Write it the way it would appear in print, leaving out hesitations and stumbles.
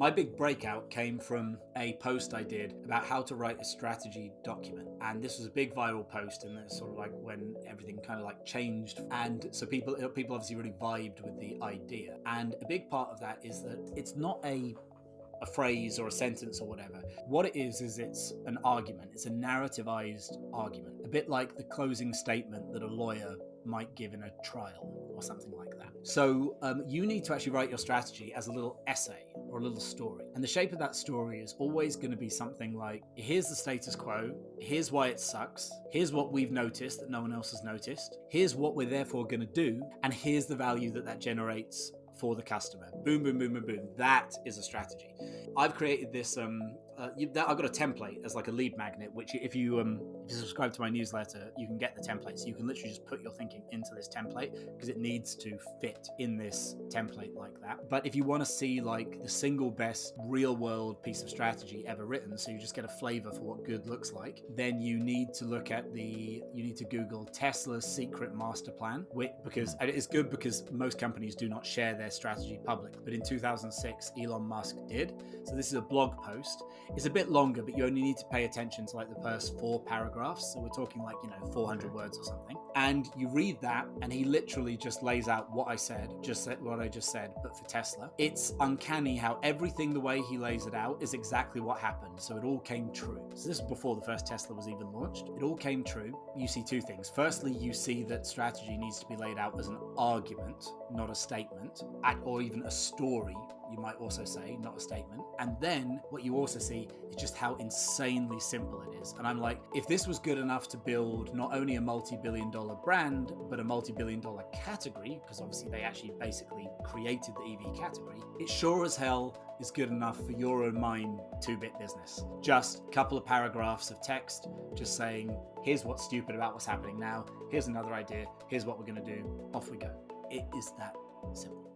My big breakout came from a post I did about how to write a strategy document. And this was a big viral post, and it's sort of like when everything kind of like changed. And so people obviously really vibed with the idea. And a big part of that is that it's not a phrase or a sentence or whatever. What it is it's an argument. It's a narrativized argument, a bit like the closing statement that a lawyer might give in a trial or something like that. So you need to actually write your strategy as a little essay or a little story. And the shape of that story is always going to be something like, here's the status quo, here's why it sucks, here's what we've noticed that no one else has noticed, here's what we're therefore going to do, and here's the value that generates for the customer. Boom, boom, boom, boom, boom. That is a strategy. I've created this. I've got a template as like a lead magnet, which if you subscribe to my newsletter, you can get the template. So you can literally just put your thinking into this template because it needs to fit in this template like that. But if you want to see like the single best real world piece of strategy ever written, so you just get a flavor for what good looks like, then you need to Google Tesla's secret master plan, because it's good because most companies do not share their strategy public. But in 2006, Elon Musk did. So this is a blog post. It's a bit longer, but you only need to pay attention to like the first 4 paragraphs. So we're talking like, 400 words or something. And you read that, and he literally just lays out what I just said, but for Tesla. It's uncanny how everything, the way he lays it out, is exactly what happened. So it all came true. So this is before the first Tesla was even launched. It all came true. You see 2 things. Firstly, you see that strategy needs to be laid out as an argument, not a statement, or even a story, you might also say, not a statement. And then what you also see is just how insanely simple it is. And I'm like, if this was good enough to build not only a multi-billion-dollar brand, but a multi-billion-dollar category, because obviously they actually basically created the EV category, it sure as hell is good enough for your own mind 2-bit business. Just a couple of paragraphs of text, just saying, here's what's stupid about what's happening now, here's another idea, here's what we're going to do, off we go. It is that simple.